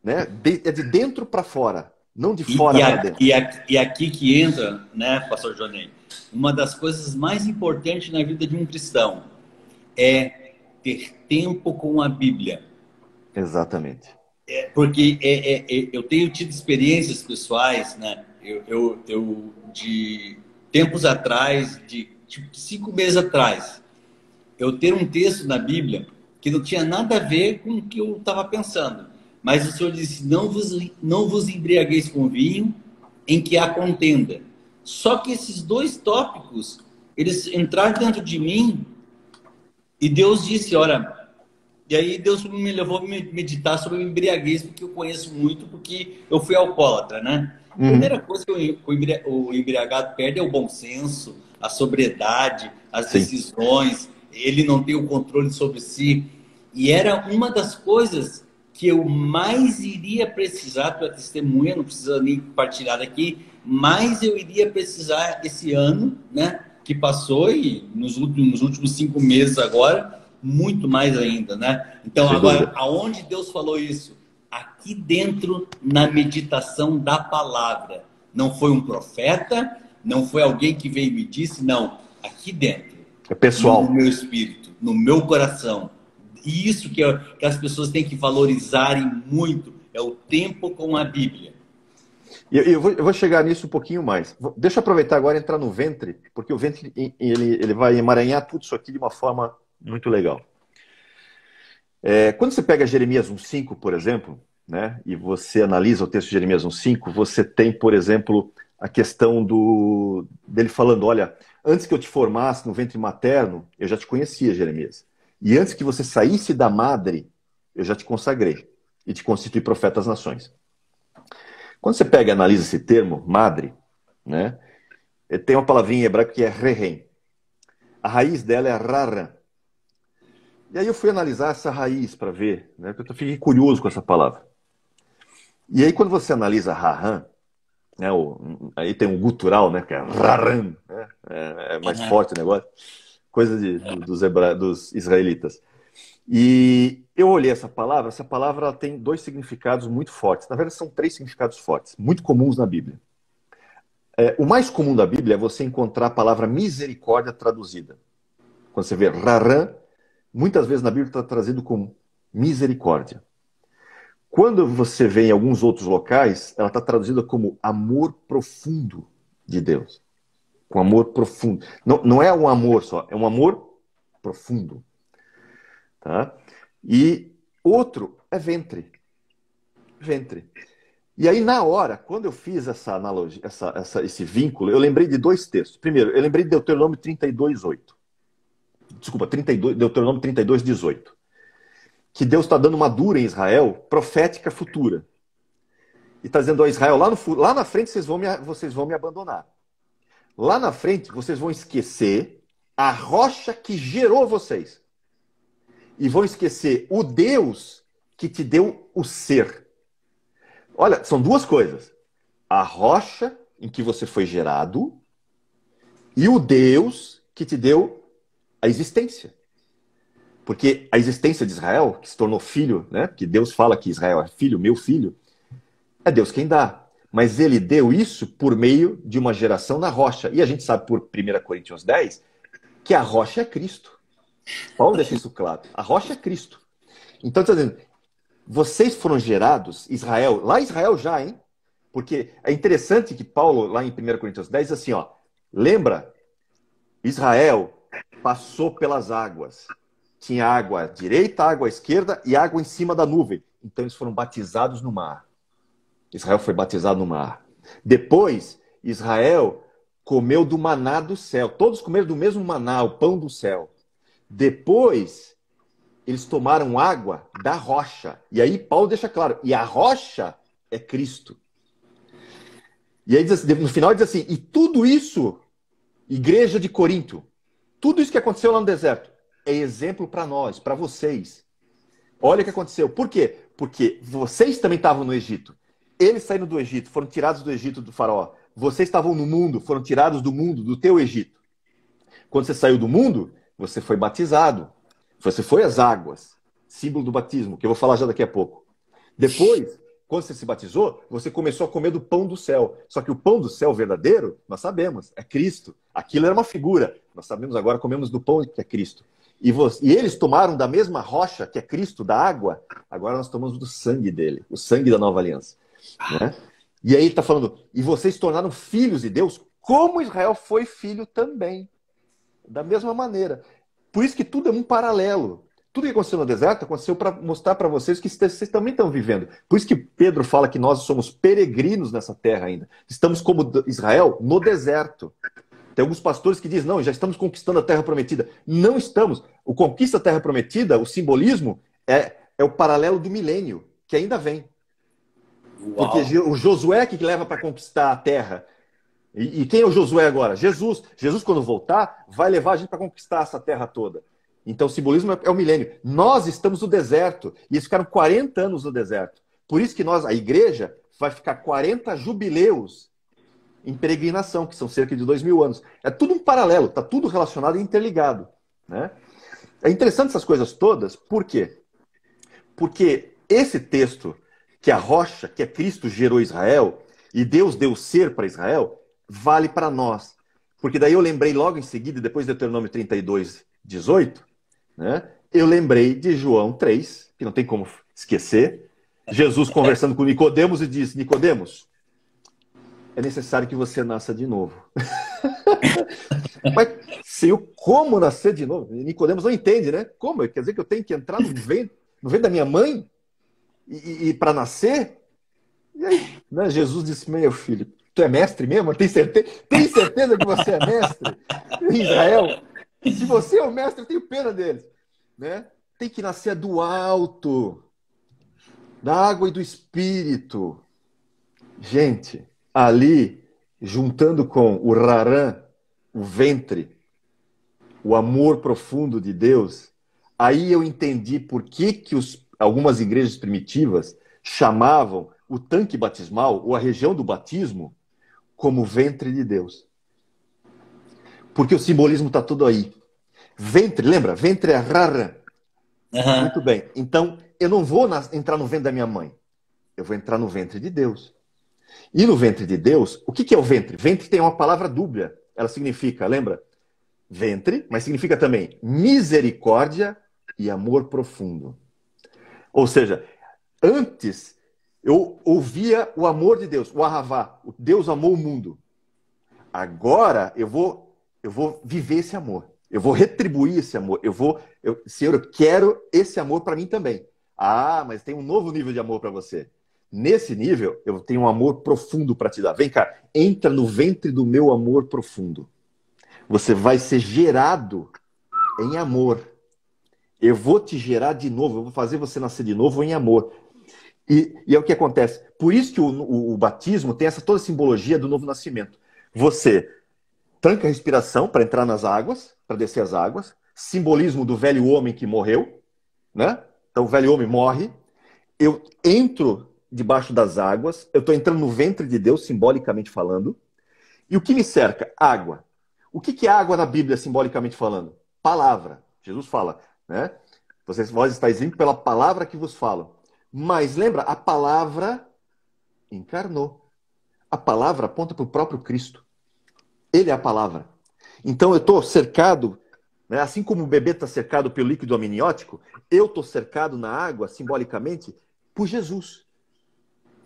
Né? É de dentro para fora, não de fora para dentro. E aqui que entra, né, pastor Jonei, uma das coisas mais importantes na vida de um cristão é ter tempo com a Bíblia. Exatamente. Porque eu tenho tido experiências pessoais, né? Eu de tempos atrás, de tipo 5 meses atrás, eu ter um texto na Bíblia que não tinha nada a ver com o que eu estava pensando. Mas o Senhor disse, não vos embriagueis com vinho em que há contenda. Só que esses dois tópicos, eles entraram dentro de mim e Deus disse, olha... E aí Deus me levou a meditar sobre a embriaguez, porque eu conheço muito, porque eu fui alcoólatra, né? A primeira coisa que o embriagado perde é o bom senso, a sobriedade, as decisões, ele não tem o controle sobre si. E era uma das coisas que eu mais iria precisar, para testemunha, não precisa nem partilhar aqui, mas eu iria precisar esse ano, né, que passou, e nos últimos 5 meses agora, muito mais ainda, né? Então, agora, aonde Deus falou isso? Aqui dentro, na meditação da palavra. Não foi um profeta, não foi alguém que veio e me disse, não. Aqui dentro. É pessoal. No meu espírito, no meu coração. E isso que as pessoas têm que valorizarem muito, é o tempo com a Bíblia. Eu vou chegar nisso um pouquinho mais. Deixa eu aproveitar agora e entrar no ventre, porque o ventre ele vai emaranhar tudo isso aqui de uma forma muito legal. Quando você pega Jeremias 1,5, por exemplo, né, e você analisa o texto de Jeremias 1,5, você tem, por exemplo, a questão dele falando, olha, antes que eu te formasse no ventre materno, eu já te conhecia, Jeremias. E antes que você saísse da madre, eu já te consagrei e te constituí profeta das nações. Quando você pega e analisa esse termo, madre, né, tem uma palavrinha em hebraico que é rehem. A raiz dela é raran. E aí eu fui analisar essa raiz para ver, né, porque eu fiquei curioso com essa palavra. E aí quando você analisa raran, né, aí tem um gutural, né, que é raran, né, é mais forte o negócio, coisa dos israelitas. E eu olhei essa palavra ela tem 2 significados muito fortes. Na verdade, são 3 significados fortes, muito comuns na Bíblia. O mais comum da Bíblia é você encontrar a palavra misericórdia traduzida. Quando você vê raran, muitas vezes na Bíblia está trazido como misericórdia. Quando você vê em alguns outros locais, ela está traduzida como amor profundo de Deus. Com amor profundo. Não é um amor só, é um amor profundo. Tá? E outro é ventre. Ventre. E aí, na hora, quando eu fiz essa analogia, esse vínculo, eu lembrei de 2 textos. Primeiro, eu lembrei de Deuteronômio 32:8. Desculpa, Deuteronômio 32:18. Que Deus está dando uma dura em Israel, profética futura. E está dizendo a Israel, lá na frente vocês vão me abandonar. Lá na frente vocês vão esquecer a rocha que gerou vocês. E vão esquecer o Deus que te deu o ser. Olha, são 2 coisas. A rocha em que você foi gerado e o Deus que te deu a existência. Porque a existência de Israel, que se tornou filho, né? Que Deus fala que Israel é filho, meu filho, é Deus quem dá. Mas ele deu isso por meio de uma geração na rocha. E a gente sabe por 1 Coríntios 10 que a rocha é Cristo. Paulo deixa isso claro. A rocha é Cristo. Então, está dizendo, vocês foram gerados, Israel, lá Israel já, hein? Porque é interessante que Paulo, lá em 1 Coríntios 10, diz assim, ó, lembra, Israel passou pelas águas, tinha água à direita, água à esquerda e água em cima da nuvem. Então eles foram batizados no mar. Israel foi batizado no mar. Depois, Israel comeu do maná do céu. Todos comeram do mesmo maná, o pão do céu. Depois, eles tomaram água da rocha. E aí Paulo deixa claro, e a rocha é Cristo. E aí no final ele diz assim, e tudo isso, igreja de Corinto, tudo isso que aconteceu lá no deserto, é exemplo para nós, para vocês. Olha o que aconteceu. Por quê? Porque vocês também estavam no Egito. Eles saíram do Egito, foram tirados do Egito do faraó. Vocês estavam no mundo, foram tirados do mundo, do teu Egito. Quando você saiu do mundo, você foi batizado. Você foi às águas, símbolo do batismo, que eu vou falar já daqui a pouco. Depois, quando você se batizou, você começou a comer do pão do céu. Só que o pão do céu verdadeiro, nós sabemos, é Cristo. Aquilo era uma figura. Nós sabemos agora, comemos do pão que é Cristo. E eles tomaram da mesma rocha, que é Cristo, da água. Agora nós tomamos do sangue dele, o sangue da nova aliança. Né? E aí ele está falando, e vocês se tornaram filhos de Deus, como Israel foi filho também. Da mesma maneira. Por isso que tudo é um paralelo. Tudo que aconteceu no deserto aconteceu para mostrar para vocês que vocês também estão vivendo. Por isso que Pedro fala que nós somos peregrinos nessa terra ainda. Estamos como Israel no deserto. Tem alguns pastores que dizem, não, já estamos conquistando a terra prometida. Não estamos. O conquista da terra prometida, o simbolismo, é o paralelo do milênio, que ainda vem. Uau. Porque o Josué que leva para conquistar a terra. E quem é o Josué agora? Jesus. Jesus, quando voltar, vai levar a gente para conquistar essa terra toda. Então, o simbolismo é o milênio. Nós estamos no deserto. E eles ficaram 40 anos no deserto. Por isso que nós, a igreja, vai ficar 40 jubileus em peregrinação, que são cerca de 2000 anos. É tudo um paralelo, está tudo relacionado e interligado. Né? É interessante essas coisas todas, por quê? Porque esse texto, que a rocha, que é Cristo, gerou Israel, e Deus deu ser para Israel, vale para nós. Porque daí eu lembrei logo em seguida, depois de Deuteronômio 32, 18, né? Eu lembrei de João 3, que não tem como esquecer. Jesus conversando com Nicodemos e diz, Nicodemos, é necessário que você nasça de novo. Mas como nascer de novo? Nicodemos não entende, né? Como? Quer dizer que eu tenho que entrar no ventre da minha mãe e para nascer? E aí, né, Jesus disse, meu filho, tu é mestre mesmo? Tem certeza que você é mestre em Israel? Se você é o mestre, eu tenho pena deles. Né? Tem que nascer do alto, da água e do espírito. Gente, ali, juntando com o rarã, o ventre, o amor profundo de Deus, aí eu entendi por que algumas igrejas primitivas chamavam o tanque batismal, ou a região do batismo, como ventre de Deus. Porque o simbolismo está tudo aí. Ventre, lembra? Ventre é rarã. Uhum. Muito bem. Então, eu não vou entrar no ventre da minha mãe. Eu vou entrar no ventre de Deus. E no ventre de Deus, o que é o ventre? Ventre tem uma palavra dúbia. Ela significa, lembra? Ventre, mas significa também misericórdia e amor profundo. Ou seja, antes eu ouvia o amor de Deus, o ahavá, o Deus amou o mundo. Agora eu vou viver esse amor. Eu vou retribuir esse amor. Senhor, eu quero esse amor para mim também. Ah, mas tem um novo nível de amor para você. Nesse nível, eu tenho um amor profundo para te dar. Vem cá, entra no ventre do meu amor profundo. Você vai ser gerado em amor. Eu vou te gerar de novo, eu vou fazer você nascer de novo em amor. E é o que acontece. Por isso que o batismo tem toda a simbologia do novo nascimento. Você tranca a respiração para entrar nas águas, para descer as águas. Simbolismo do velho homem que morreu. Né? Então o velho homem morre. Eu entro debaixo das águas. Eu estou entrando no ventre de Deus, simbolicamente falando. E o que me cerca? Água. O que é água na Bíblia, simbolicamente falando? Palavra. Jesus fala, né? Vós estáis limpos pela palavra que vos falo. Mas lembra, a palavra encarnou. A palavra aponta para o próprio Cristo. Ele é a palavra. Então eu estou cercado, né? Assim como o bebê está cercado pelo líquido amniótico, eu estou cercado na água, simbolicamente, por Jesus.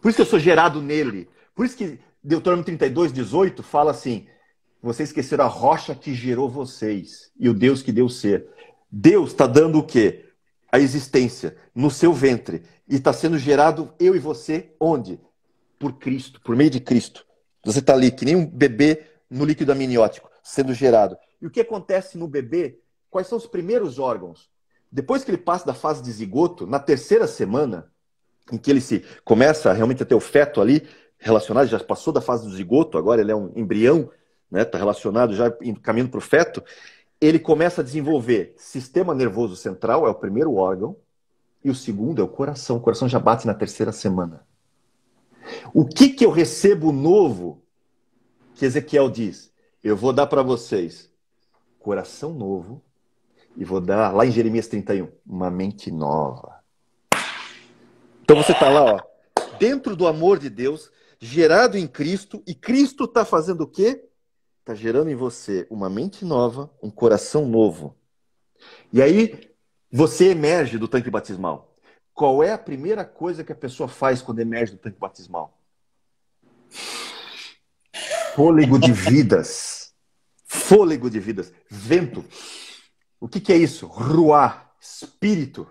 Por isso que eu sou gerado nele. Por isso que Deuteronômio 32, 18 fala assim, vocês esqueceram a rocha que gerou vocês e o Deus que deu ser. Deus está dando o quê? A existência no seu ventre. E está sendo gerado eu e você onde? Por Cristo, por meio de Cristo. Você está ali, que nem um bebê no líquido amniótico, sendo gerado. E o que acontece no bebê? Quais são os primeiros órgãos? Depois que ele passa da fase de zigoto, na terceira semana, em que ele se começa realmente a ter o feto ali, relacionado, já passou da fase do zigoto, agora ele é um embrião, né? Está relacionado, já caminhando para o feto, ele começa a desenvolver sistema nervoso central, é o primeiro órgão, e o segundo é o coração já bate na terceira semana. O que eu recebo novo, que Ezequiel diz? Eu vou dar para vocês coração novo, e vou dar, lá em Jeremias 31, uma mente nova. Então você está lá, ó, dentro do amor de Deus, gerado em Cristo, e Cristo está fazendo o quê? Está gerando em você uma mente nova, um coração novo. E aí, você emerge do tanque batismal. Qual é a primeira coisa que a pessoa faz quando emerge do tanque batismal? Fôlego de vidas. Fôlego de vidas. Vento. O que é isso? Ruá. Espírito.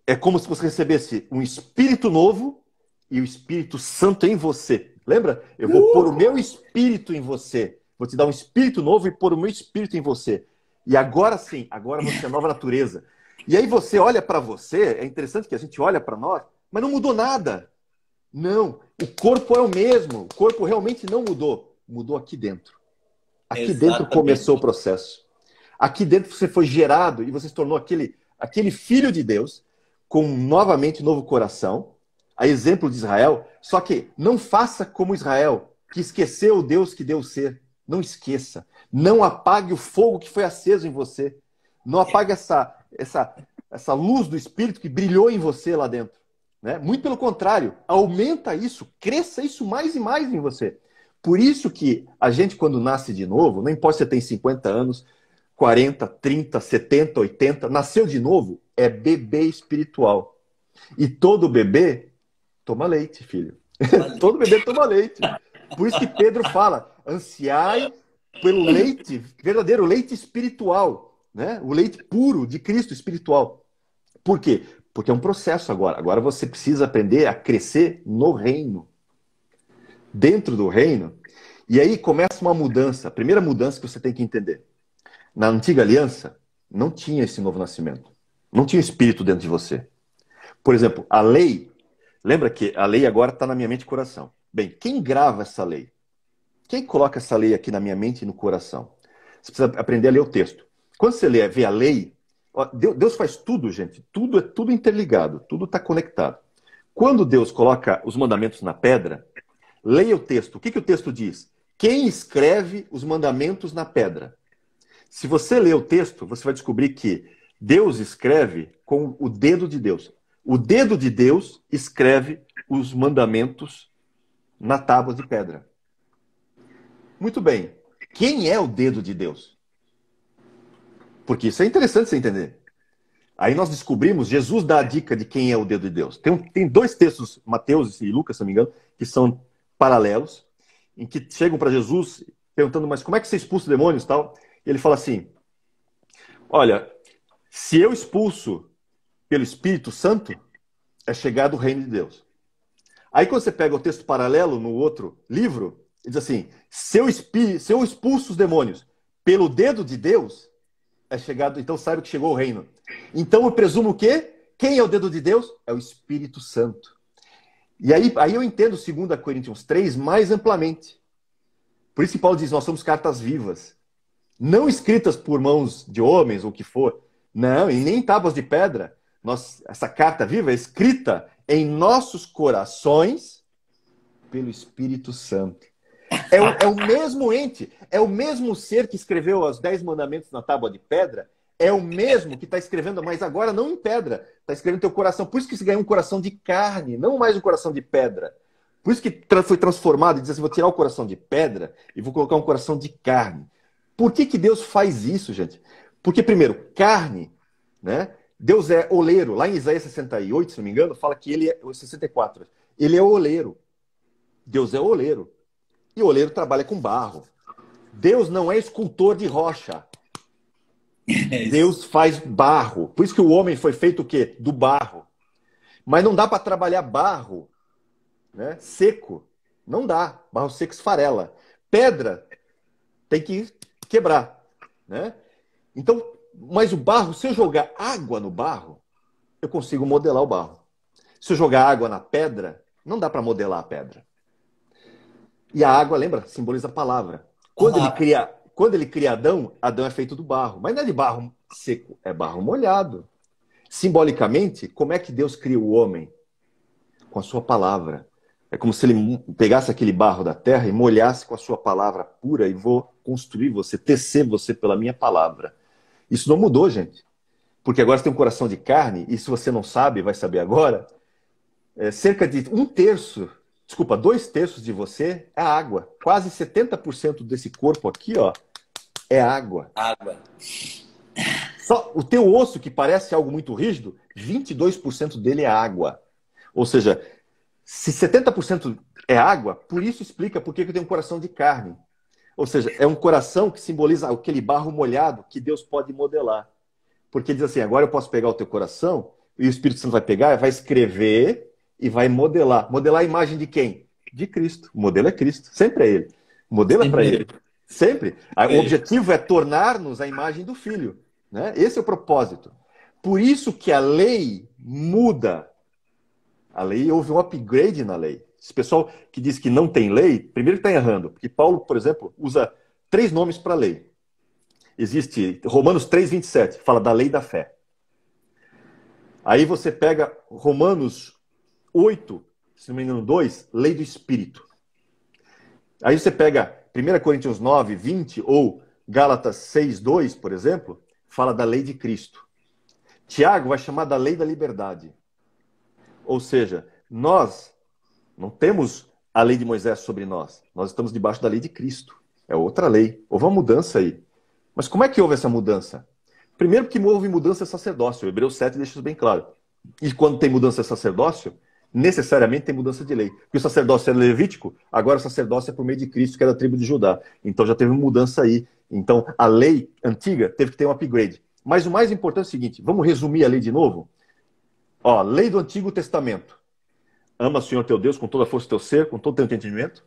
É como se você recebesse um espírito novo e o Espírito Santo em você. Lembra? Eu vou pôr o meu espírito em você. Vou te dar um espírito novo e pôr o meu espírito em você. E agora sim, agora você é nova natureza. E aí você olha para você, é interessante que a gente olha para nós, mas não mudou nada. Não, o corpo é o mesmo. O corpo realmente não mudou. Mudou aqui dentro. Aqui Exatamente. dentro começou o processo. Aqui dentro você foi gerado e você se tornou aquele filho de Deus com novamente novo coração, a exemplo de Israel. Só que não faça como Israel, que esqueceu o Deus que deu ser. Não esqueça. Não apague o fogo que foi aceso em você. Não apague essa luz do Espírito que brilhou em você lá dentro. Né? Muito pelo contrário, aumenta isso, cresça isso mais e mais em você. Por isso que a gente, quando nasce de novo, não importa se você tem 50 anos, 40, 30, 70, 80, nasceu de novo, é bebê espiritual. E todo bebê toma leite, filho. Todo bebê toma leite. Por isso que Pedro fala, ansiai pelo leite, verdadeiro leite espiritual, né? O leite puro de Cristo espiritual. Por quê? Porque é um processo agora. Agora você precisa aprender a crescer no reino. Dentro do reino. E aí começa uma mudança. A primeira mudança que você tem que entender. Na antiga aliança, não tinha esse novo nascimento. Não tinha espírito dentro de você. Por exemplo, a lei. Lembra que a lei agora está na minha mente e coração. Bem, quem grava essa lei? Quem coloca essa lei aqui na minha mente e no coração? Você precisa aprender a ler o texto. Quando você vê a lei, Deus faz tudo, gente. Tudo é tudo interligado. Tudo está conectado. Quando Deus coloca os mandamentos na pedra, leia o texto. O que o texto diz? Quem escreve os mandamentos na pedra? Se você ler o texto, você vai descobrir que Deus escreve com o dedo de Deus. O dedo de Deus escreve os mandamentos na tábua de pedra. Muito bem. Quem é o dedo de Deus? Porque isso é interessante você entender. Aí nós descobrimos, Jesus dá a dica de quem é o dedo de Deus. Tem dois textos, Mateus e Lucas, se não me engano, que são paralelos, em que chegam para Jesus perguntando, mas como é que você expulsa demônios e tal? E ele fala assim, olha, se eu expulso pelo Espírito Santo, é chegado o reino de Deus. Aí quando você pega o texto paralelo no outro livro, ele diz assim, se eu expulso os demônios pelo dedo de Deus, é chegado, então saiba que chegou o reino. Então eu presumo o quê? Quem é o dedo de Deus? É o Espírito Santo. E aí eu entendo 2 Coríntios 3 mais amplamente. Por isso que Paulo diz, nós somos cartas vivas. Não escritas por mãos de homens ou o que for. Não, e nem tábuas de pedra. Essa carta viva é escrita em nossos corações pelo Espírito Santo. É o mesmo ente, é o mesmo ser que escreveu os 10 mandamentos na tábua de pedra, é o mesmo que está escrevendo, mas agora não em pedra, está escrevendo no teu coração. Por isso que você ganhou um coração de carne, não mais um coração de pedra. Por isso que foi transformado e diz assim, vou tirar o coração de pedra e vou colocar um coração de carne. Por que Deus faz isso, gente? Porque, primeiro, carne, né? Deus é oleiro. Lá em Isaías 68, se não me engano, fala que ele é 64. Ele é oleiro. Deus é oleiro. E o oleiro trabalha com barro. Deus não é escultor de rocha. É isso. Deus faz barro. Por isso que o homem foi feito o quê? Do barro. Mas não dá para trabalhar barro, né, seco. Não dá. Barro seco esfarela. Pedra tem que quebrar, né? Então, mas o barro, se eu jogar água no barro, eu consigo modelar o barro. Se eu jogar água na pedra, não dá para modelar a pedra. E a água, lembra? Simboliza a palavra. Quando ele cria Adão, Adão é feito do barro. Mas não é de barro seco, é barro molhado. Simbolicamente, como é que Deus cria o homem? Com a sua palavra. É como se ele pegasse aquele barro da terra e molhasse com a sua palavra pura e vou construir você, tecer você pela minha palavra. Isso não mudou, gente. Porque agora você tem um coração de carne e se você não sabe, vai saber agora, cerca de 2/3 de você é água. Quase 70% desse corpo aqui, ó, é água. Água. Só o teu osso, que parece algo muito rígido, 22% dele é água. Ou seja, se 70% é água, por isso explica por que eu tenho um coração de carne. Ou seja, é um coração que simboliza aquele barro molhado que Deus pode modelar. Porque diz assim, agora eu posso pegar o teu coração e o Espírito Santo vai pegar, vai escrever e vai modelar. Modelar a imagem de quem? De Cristo. O modelo é Cristo. Sempre é Ele. O modelo é para Ele. Sempre. O objetivo é tornar-nos a imagem do Filho. Né? Esse é o propósito. Por isso que a lei muda. A lei, houve um upgrade na lei. Esse pessoal que diz que não tem lei, primeiro que está errando. Porque Paulo, por exemplo, usa 3 nomes para a lei. Existe Romanos 3:27, fala da lei da fé. Aí você pega Romanos 8, se não me engano, 2, lei do Espírito. Aí você pega 1 Coríntios 9:20 ou Gálatas 6:2, por exemplo, fala da lei de Cristo. Tiago vai chamar da lei da liberdade. Ou seja, nós não temos a lei de Moisés sobre nós. Nós estamos debaixo da lei de Cristo. É outra lei. Houve uma mudança aí. Mas como é que houve essa mudança? Primeiro que houve mudança de sacerdócio. Hebreus 7 deixa isso bem claro. E quando tem mudança de sacerdócio, necessariamente tem mudança de lei. Porque o sacerdócio era levítico, agora o sacerdócio é por meio de Cristo, que era da tribo de Judá. Então já teve uma mudança aí. Então a lei antiga teve que ter um upgrade. Mas o mais importante é o seguinte, vamos resumir a lei de novo? Ó, lei do Antigo Testamento. Ama o Senhor teu Deus com toda a força do teu ser, com todo o teu entendimento,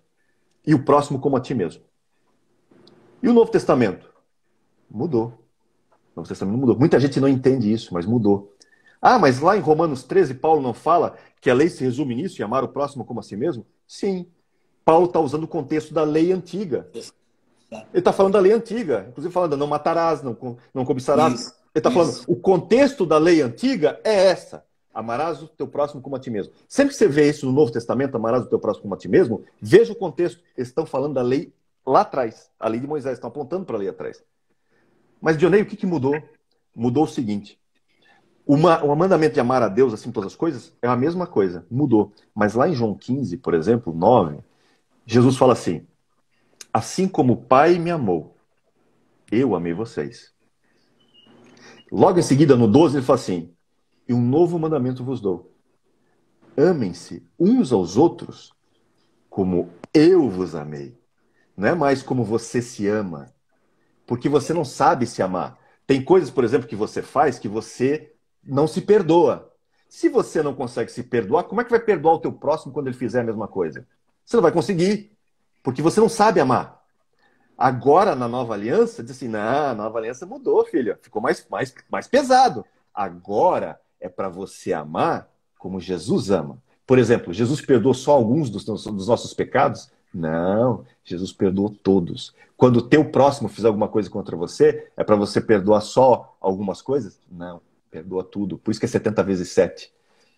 e o próximo como a ti mesmo. E o Novo Testamento? Mudou. O Novo Testamento mudou. Muita gente não entende isso, mas mudou. Ah, mas lá em Romanos 13, Paulo não fala que a lei se resume nisso, em amar o próximo como a si mesmo? Sim. Paulo está usando o contexto da lei antiga. Ele está falando da lei antiga, inclusive falando não matarás, não cobiçarás. Ele está falando, o contexto da lei antiga é essa. Amarás o teu próximo como a ti mesmo. Sempre que você vê isso no Novo Testamento, amarás o teu próximo como a ti mesmo, veja o contexto. Eles estão falando da lei lá atrás. A lei de Moisés, estão apontando para a lei atrás. Mas, Dionei, o que mudou? Mudou o seguinte. O mandamento de amar a Deus acima de todas as coisas é a mesma coisa. Mudou. Mas lá em João 15, por exemplo, 9, Jesus fala assim, assim como o Pai me amou, eu amei vocês. Logo em seguida, no 12, ele fala assim, e um novo mandamento vos dou. Amem-se uns aos outros como eu vos amei. Não é mais como você se ama. Porque você não sabe se amar. Tem coisas, por exemplo, que você faz que você não se perdoa. Se você não consegue se perdoar, como é que vai perdoar o teu próximo quando ele fizer a mesma coisa? Você não vai conseguir. Porque você não sabe amar. Agora, na nova aliança, diz assim, não, a nova aliança mudou, filha. Ficou mais pesado. Agora é para você amar como Jesus ama. Por exemplo, Jesus perdoou só alguns dos nossos pecados? Não, Jesus perdoou todos. Quando o teu próximo fizer alguma coisa contra você, é para você perdoar só algumas coisas? Não, perdoa tudo. Por isso que é 70 vezes 7.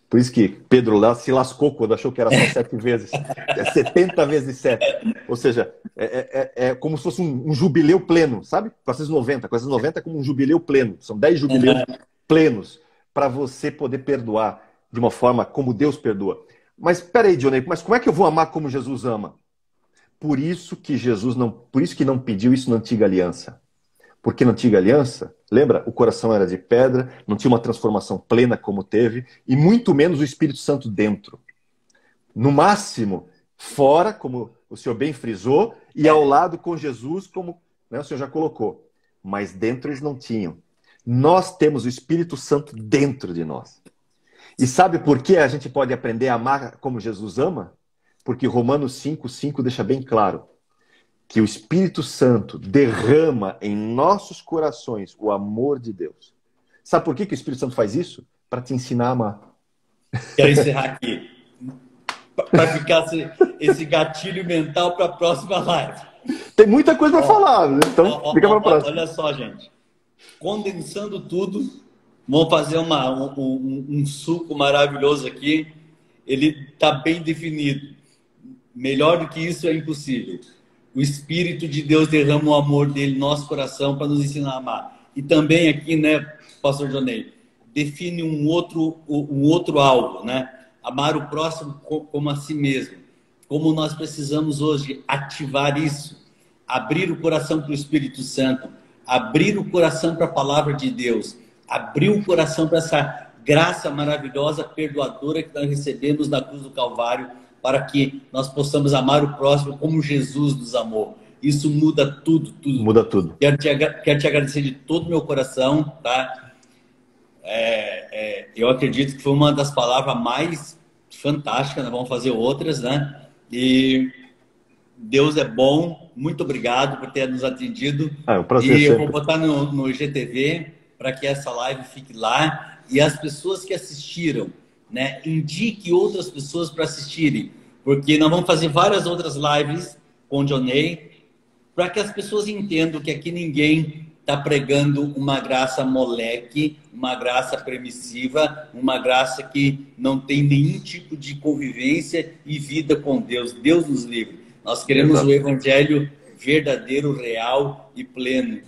Por isso que Pedro lá se lascou quando achou que era só 7 vezes. É 70 vezes 7. Ou seja, é como se fosse um jubileu pleno, sabe? 490. 490 é como um jubileu pleno. São 10 jubileus plenos para você poder perdoar de uma forma como Deus perdoa. Mas peraí, Dionei, mas como é que eu vou amar como Jesus ama? Por isso que Jesus não pediu isso na antiga aliança. Porque na antiga aliança, lembra? O coração era de pedra, não tinha uma transformação plena como teve, e muito menos o Espírito Santo dentro. No máximo, fora, como o senhor bem frisou, e ao lado com Jesus, como, né, o senhor já colocou. Mas dentro eles não tinham. Nós temos o Espírito Santo dentro de nós. E sabe por que a gente pode aprender a amar como Jesus ama? Porque Romanos 5:5 deixa bem claro que o Espírito Santo derrama em nossos corações o amor de Deus. Sabe por que que o Espírito Santo faz isso? Para te ensinar a amar. Quero encerrar aqui. Para ficar esse gatilho mental para a próxima live. Tem muita coisa para falar, então fica para a próxima. Olha só, gente. Condensando tudo, vamos fazer um suco maravilhoso aqui. Ele está bem definido. Melhor do que isso é impossível. O Espírito de Deus derrama o amor dele no nosso coração para nos ensinar a amar. E também aqui, né, Pastor Jonei, define um outro alvo, né? Amar o próximo como a si mesmo. Como nós precisamos hoje ativar isso. Abrir o coração para o Espírito Santo. Abrir o coração para a palavra de Deus. Abrir o coração para essa graça maravilhosa, perdoadora que nós recebemos na cruz do Calvário, para que nós possamos amar o próximo como Jesus nos amou. Isso muda tudo, tudo. Muda tudo. Quero te agradecer de todo o meu coração, tá? Eu acredito que foi uma das palavras mais fantásticas, nós vamos fazer outras, né? E Deus é bom, muito obrigado por ter nos atendido. É um prazer e eu sempre. vou botar no IGTV para que essa live fique lá. E as pessoas que assistiram, né, indique outras pessoas para assistirem, porque nós vamos fazer várias outras lives com o Jonei, para que as pessoas entendam que aqui ninguém está pregando uma graça moleque, uma graça permissiva, uma graça que não tem nenhum tipo de convivência e vida com Deus. Deus nos livre. Nós queremos o evangelho verdadeiro, real e pleno.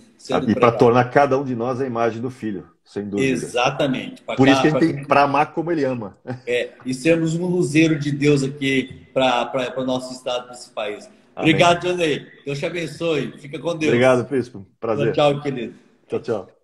E para tornar cada um de nós a imagem do Filho, sem dúvida. Exatamente. Por isso que a gente tem para amar como Ele ama. E sermos um luzeiro de Deus aqui para o nosso estado, para esse país. Amém. Obrigado, Jonei. Deus te abençoe. Fica com Deus. Obrigado, Príncipe. Prazer. Tchau, querido. Tchau, tchau.